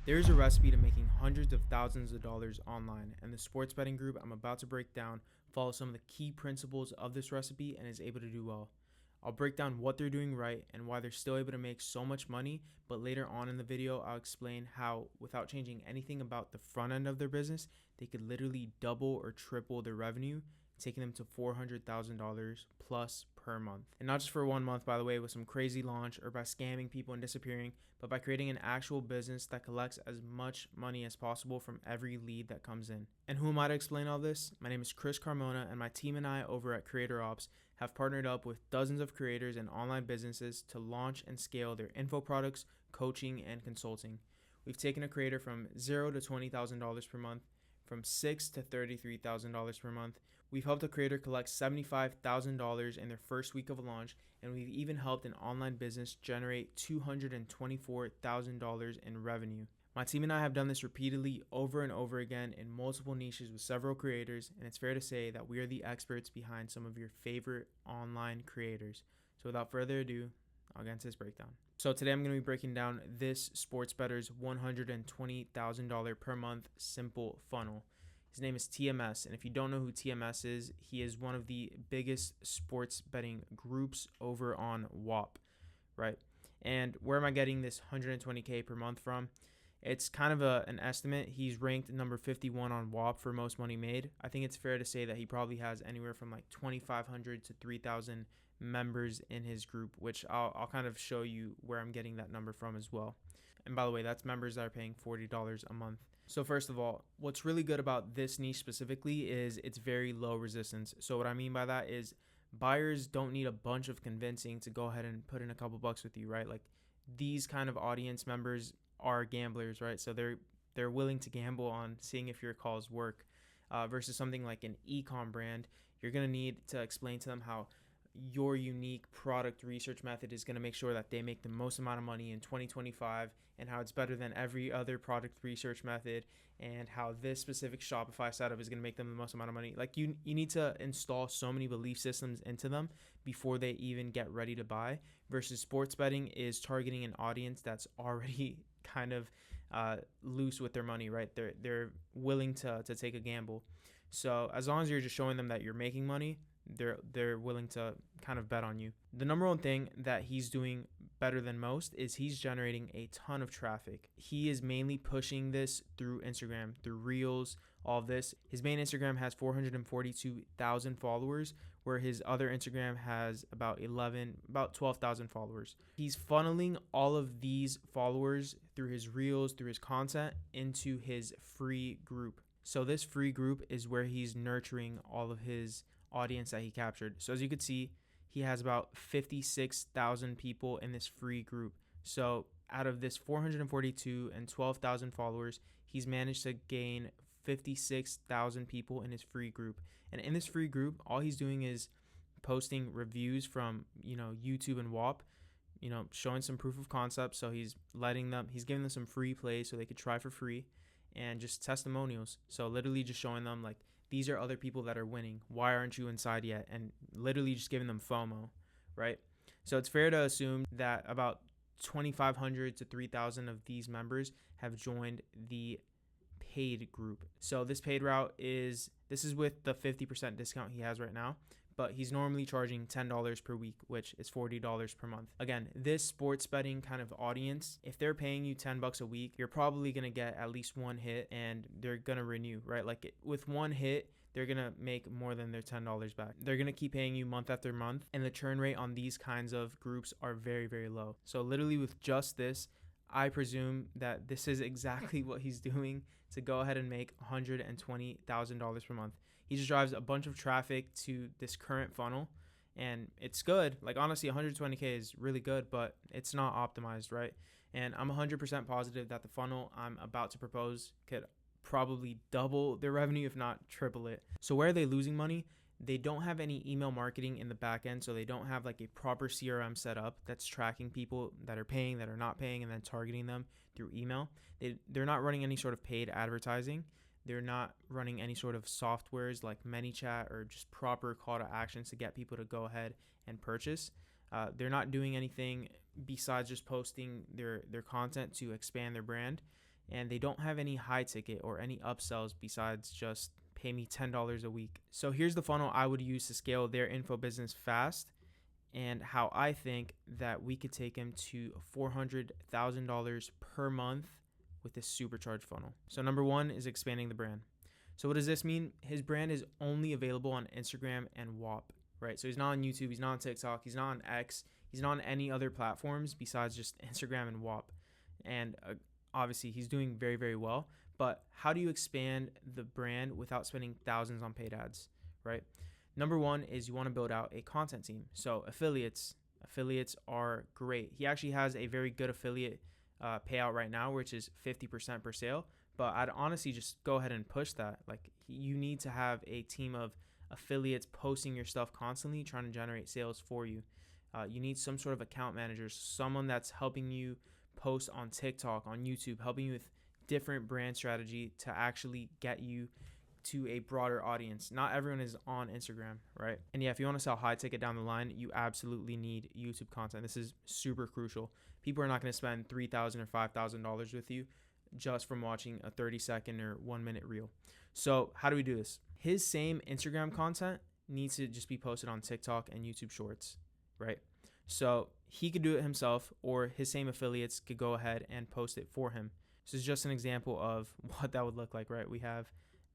There's a recipe to making hundreds of thousands of dollars online, and the sports betting group I'm about to break down follows some of the key principles of this recipe and is able to do well. I'll break down what they're doing right and why they're still able to make so much money, but later on in the video, I'll explain how, without changing anything about the front end of their business, they could literally double or triple their revenue, taking them to $400,000 plus per month. And not just for 1 month, by the way, with some crazy launch or by scamming people and disappearing, but by creating an actual business that collects as much money as possible from every lead that comes in. And who am I to explain all this? My name is Chris Carmona, and my team and I over at Creator Ops have partnered up with dozens of creators and online businesses to launch and scale their info products, coaching, and consulting. We've taken a creator from $0 to $20,000 per month, from $6,000 to $33,000 per month. We've helped a creator collect $75,000 in their first week of launch, and we've even helped an online business generate $224,000 in revenue. My team and I have done this repeatedly over and over again in multiple niches with several creators, and it's fair to say that we are the experts behind some of your favorite online creators. So without further ado, I'll get into this breakdown. So today I'm going to be breaking down this sports better's $120,000 per month simple funnel. His name is TMS, and if you don't know who TMS is, he is one of the biggest sports betting groups over on WAP, right? And where am I getting this 120K per month from? It's kind of an estimate. He's ranked number 51 on WAP for most money made. I think it's fair to say that he probably has anywhere from like 2,500 to 3,000 members in his group, which I'll kind of show you where I'm getting that number from as well. And by the way, that's members that are paying $40 a month. So first of all, what's really good about this niche specifically is it's very low resistance. So what I mean by that is buyers don't need a bunch of convincing to go ahead and put in a couple bucks with you, right? Like these kind of audience members are gamblers, right? So they're willing to gamble on seeing if your calls work versus something like an e-com brand. You're going to need to explain to them how your unique product research method is going to make sure that they make the most amount of money in 2025 and how it's better than every other product research method and how this specific Shopify setup is going to make them the most amount of money. Like you need to install so many belief systems into them before they even get ready to buy versus sports betting is targeting an audience that's already kind of loose with their money, right? They're willing to take a gamble. So as long as you're just showing them that you're making money, they're willing to kind of bet on you. The number one thing that he's doing better than most is he's generating a ton of traffic. He is mainly pushing this through Instagram, through Reels, all of this. His main Instagram has 442,000 followers, where his other Instagram has about 12,000 followers. He's funneling all of these followers through his Reels, through his content, into his free group. So this free group is where he's nurturing all of his audience that he captured. So as you could see, he has about 56,000 people in this free group. So out of this 442 and 12,000 followers, he's managed to gain 56,000 people in his free group. And in this free group, all he's doing is posting reviews from, YouTube and WAP, showing some proof of concept. So he's giving them some free plays so they could try for free and just testimonials. So literally just showing them like, these are other people that are winning. Why aren't you inside yet? And literally just giving them FOMO, right? So it's fair to assume that about 2,500 to 3,000 of these members have joined the paid group. So this paid route is with the 50% discount he has right now, but he's normally charging $10 per week, which is $40 per month. Again, this sports betting kind of audience, if they're paying you $10 a week, you're probably going to get at least one hit and they're going to renew, right? Like with one hit, they're going to make more than their $10 back. They're going to keep paying you month after month, and the churn rate on these kinds of groups are very, very low. So literally with just this, I presume that this is exactly what he's doing to go ahead and make $120,000 per month. He just drives a bunch of traffic to this current funnel, and it's good. Like honestly, 120K is really good, but it's not optimized, right? And I'm 100% positive that the funnel I'm about to propose could probably double their revenue, if not triple it. So where are they losing money? They don't have any email marketing in the back end, so they don't have like a proper CRM set up that's tracking people that are paying, that are not paying, and then targeting them through email. They're not running any sort of paid advertising. They're not running any sort of softwares like ManyChat or just proper call to actions to get people to go ahead and purchase. They're not doing anything besides just posting their content to expand their brand. and they don't have any high ticket or any upsells besides just pay me $10 a week. So here's the funnel I would use to scale their info business fast, and how I think that we could take him to $400,000 per month with this supercharged funnel. So number one is expanding the brand. So what does this mean? His brand is only available on Instagram and WAP, right? So he's not on YouTube, he's not on TikTok, he's not on X, he's not on any other platforms besides just Instagram and WAP. And obviously he's doing very, very well. But how do you expand the brand without spending thousands on paid ads, right? Number one is you want to build out a content team. So affiliates are great. He actually has a very good affiliate payout right now, which is 50% per sale. But I'd honestly just go ahead and push that. Like, you need to have a team of affiliates posting your stuff constantly, trying to generate sales for you. You need some sort of account manager, someone that's helping you post on TikTok, on YouTube, helping you with different brand strategy to actually get you to a broader audience. Not everyone is on Instagram, right? And yeah, if you want to sell high ticket down the line, you absolutely need YouTube content. This is super crucial. People are not going to spend $3,000 or $5,000 with you just from watching a 30-second or 1-minute reel. So how do we do this? His same Instagram content needs to just be posted on TikTok and YouTube Shorts, right? So he could do it himself, or his same affiliates could go ahead and post it for him. This is just an example of what that would look like, right? We have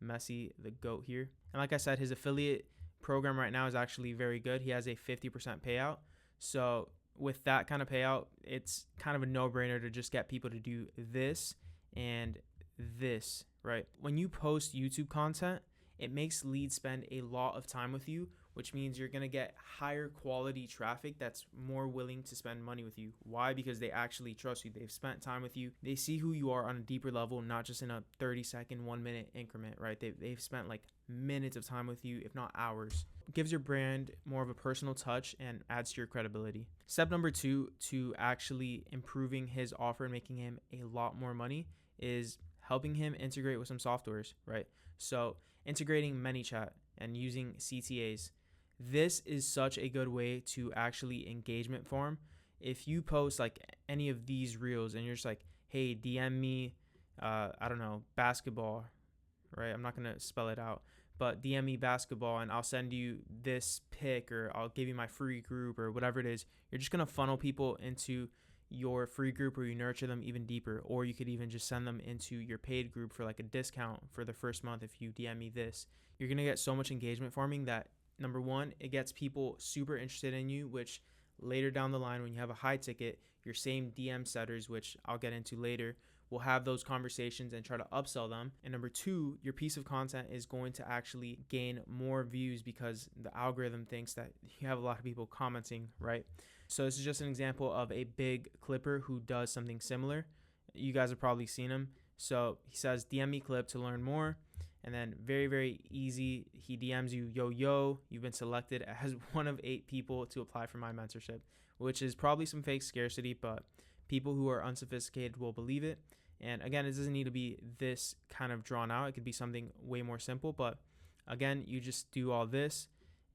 Messi, the GOAT here. And like I said, his affiliate program right now is actually very good. He has a 50% payout. So with that kind of payout, it's kind of a no-brainer to just get people to do this and this, right? When you post YouTube content, it makes leads spend a lot of time with you, which means you're going to get higher quality traffic that's more willing to spend money with you. Why? Because they actually trust you. They've spent time with you. They see who you are on a deeper level, not just in a 30-second, 1-minute increment, right? They've spent like minutes of time with you, if not hours. It gives your brand more of a personal touch and adds to your credibility. Step number 2 to actually improving his offer and making him a lot more money is helping him integrate with some softwares, right? So integrating ManyChat and using CTAs. This is such a good way to actually engagement farm. If you post like any of these reels and you're just like, hey, DM me, I don't know, basketball, right? I'm not going to spell it out, but DM me basketball and I'll send you this pick, or I'll give you my free group, or whatever it is. You're just going to funnel people into your free group where you nurture them even deeper, or you could even just send them into your paid group for like a discount for the first month if you DM me this. You're going to get so much engagement farming that, number one, it gets people super interested in you, which later down the line, when you have a high ticket, your same DM setters, which I'll get into later, will have those conversations and try to upsell them. And number two, your piece of content is going to actually gain more views because the algorithm thinks that you have a lot of people commenting, right? So this is just an example of a big clipper who does something similar. You guys have probably seen him. So he says, DM me clip to learn more. And then very, very easy, he DMs you, yo, you've been selected as one of 8 people to apply for my mentorship, which is probably some fake scarcity, but people who are unsophisticated will believe it. And again, it doesn't need to be this kind of drawn out. It could be something way more simple. But again, you just do all this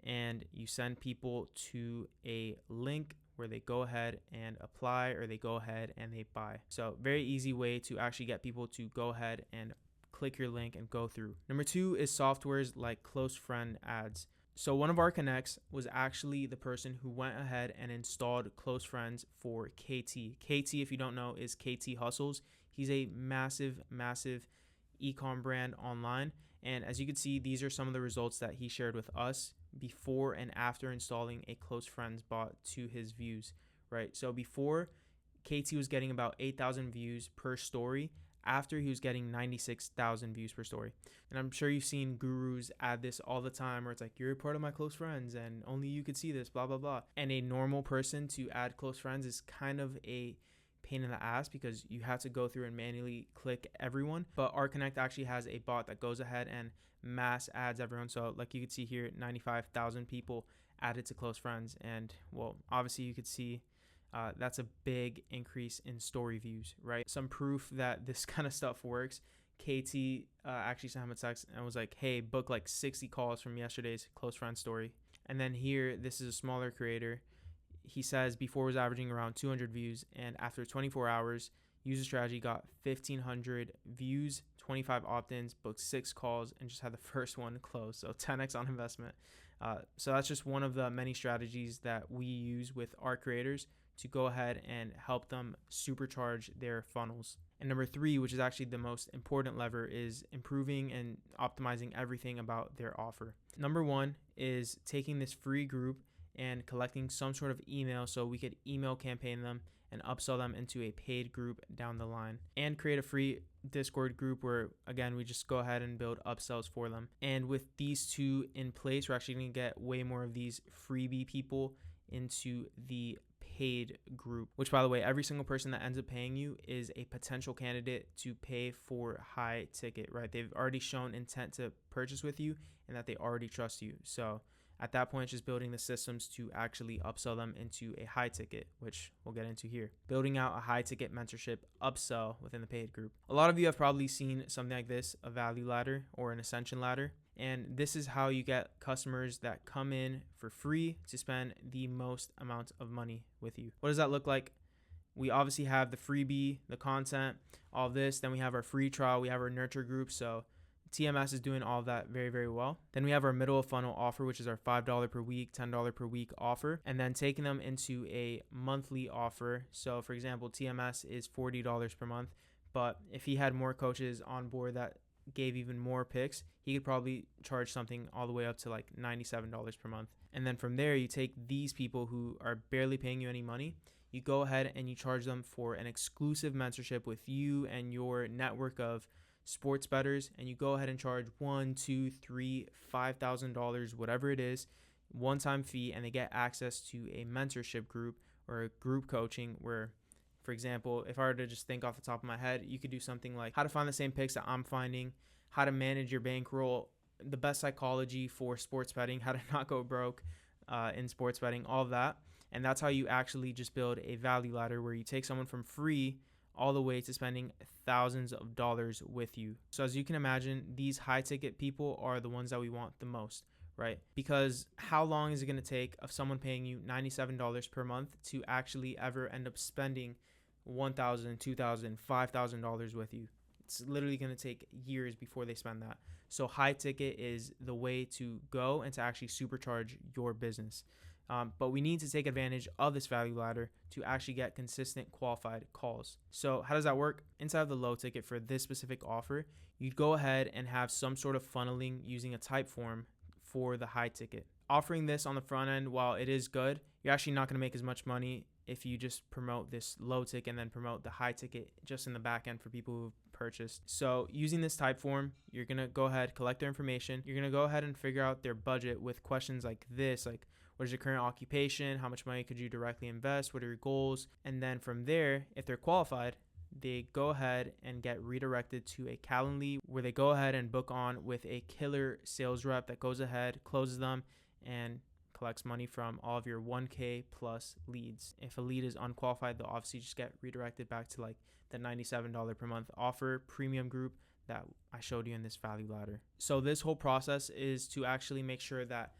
and you send people to a link where they go ahead and apply, or they go ahead and they buy. So very easy way to actually get people to go ahead and click your link and go through. Number 2 is softwares like close friend ads. So one of our connects was actually the person who went ahead and installed close friends for KT. KT, if you don't know, is KT Hustles. He's a massive e-com brand online. And as you can see, these are some of the results that he shared with us before and after installing a close friends bot to his views, right? So before, KT was getting about 8,000 views per story. After, he was getting 96,000 views per story. And I'm sure you've seen gurus add this all the time where it's like, you're a part of my close friends and only you could see this, blah, blah, blah. And a normal person to add close friends is kind of a pain in the ass because you have to go through and manually click everyone. But Our Connect actually has a bot that goes ahead and mass adds everyone. So like you could see here, 95,000 people added to close friends. And well, obviously you could see that's a big increase in story views, right? Some proof that this kind of stuff works. KT actually sent him a text and was like, hey, book like 60 calls from yesterday's close friend story. And then here, this is a smaller creator. He says before was averaging around 200 views, and after 24 hours, used the strategy, got 1,500 views, 25 opt-ins, booked 6 calls, and just had the first one close. So 10x on investment. So that's just one of the many strategies that we use with our creators to go ahead and help them supercharge their funnels. And number 3, which is actually the most important lever, is improving and optimizing everything about their offer. Number 1 is taking this free group and collecting some sort of email so we could email campaign them and upsell them into a paid group down the line, and create a free Discord group where, again, we just go ahead and build upsells for them. And with these 2 in place, we're actually going to get way more of these freebie people into the paid group, which, by the way, every single person that ends up paying you is a potential candidate to pay for high ticket, right? They've already shown intent to purchase with you and that they already trust you. So at that point, it's just building the systems to actually upsell them into a high ticket, which we'll get into here. Building out a high ticket mentorship upsell within the paid group. A lot of you have probably seen something like this, a value ladder or an ascension ladder. And this is how you get customers that come in for free to spend the most amount of money with you. What does that look like? We obviously have the freebie, the content, all this. Then we have our free trial. We have our nurture group. So TMS is doing all of that very, very well. Then we have our middle of funnel offer, which is our $5 per week, $10 per week offer, and then taking them into a monthly offer. So for example, TMS is $40 per month, but if he had more coaches on board that gave even more picks, he could probably charge something all the way up to like $97 per month. And then from there, you take these people who are barely paying you any money, you go ahead and you charge them for an exclusive mentorship with you and your network of sports bettors, and you go ahead and charge $1, $2, $3, $5,000, whatever it is, one-time fee, and they get access to a mentorship group or a group coaching where, for example, if I were to just think off the top of my head, you could do something like how to find the same picks that I'm finding, how to manage your bankroll, the best psychology for sports betting, how to not go broke in sports betting, all of that. And that's how you actually just build a value ladder where you take someone from free all the way to spending thousands of dollars with you. So as you can imagine, these high ticket people are the ones that we want the most, right? Because how long is it going to take of someone paying you $97 per month to actually ever end up spending $1,000, $2,000, $5,000 with you? It's literally going to take years before they spend that. So high ticket is the way to go and to actually supercharge your business. But we need to take advantage of this value ladder to actually get consistent qualified calls. So how does that work? Inside of the low ticket for this specific offer, you'd go ahead and have some sort of funneling using a type form for the high ticket. Offering this on the front end, while it is good, you're actually not going to make as much money if you just promote this low ticket and then promote the high ticket just in the back end for people who've purchased. So using this type form, you're going to go ahead, collect their information. You're going to go ahead and figure out their budget with questions like this, like, what is your current occupation? How much money could you directly invest? What are your goals? And then from there, if they're qualified, they go ahead and get redirected to a Calendly where they go ahead and book on with a killer sales rep that goes ahead, closes them, and collects money from all of your 1K plus leads. If a lead is unqualified, they'll obviously just get redirected back to like the $97 per month offer premium group that I showed you in this value ladder. So this whole process is to actually make sure that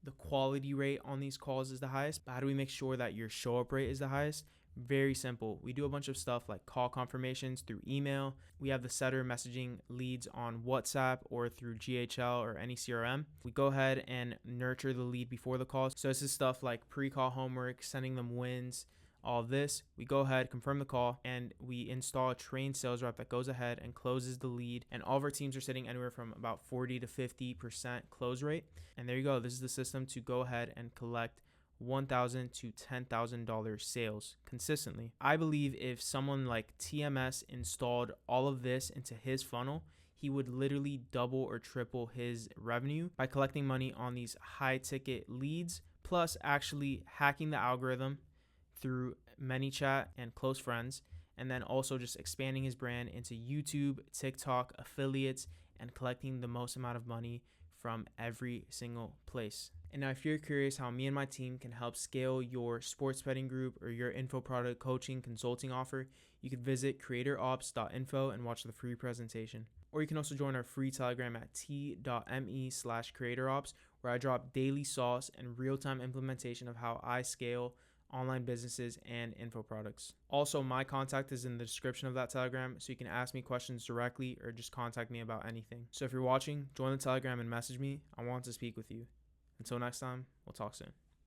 the quality rate on these calls is the highest. But how do we make sure that your show up rate is the highest? Very simple. We do a bunch of stuff like call confirmations through email. We have the setter messaging leads on WhatsApp or through GHL or any CRM. We go ahead and nurture the lead before the call. So this is stuff like pre-call homework, sending them wins, all of this. We go ahead, confirm the call, and we install a trained sales rep that goes ahead and closes the lead. And all of our teams are sitting anywhere from about 40 to 50% close rate. And there you go. This is the system to go ahead and collect $1,000 to $10,000 sales consistently. I believe if someone like TMS installed all of this into his funnel, he would literally double or triple his revenue by collecting money on these high ticket leads, plus actually hacking the algorithm through ManyChat and close friends, and then also just expanding his brand into YouTube, TikTok, affiliates, and collecting the most amount of money from every single place. And now if you're curious how me and my team can help scale your sports betting group or your info product coaching consulting offer, you could visit creatorops.info and watch the free presentation. Or you can also join our free Telegram at t.me/creatorops, where I drop daily sauce and real-time implementation of how I scale online businesses, and info products. Also, my contact is in the description of that Telegram, so you can ask me questions directly or just contact me about anything. So if you're watching, join the Telegram and message me. I want to speak with you. Until next time, we'll talk soon.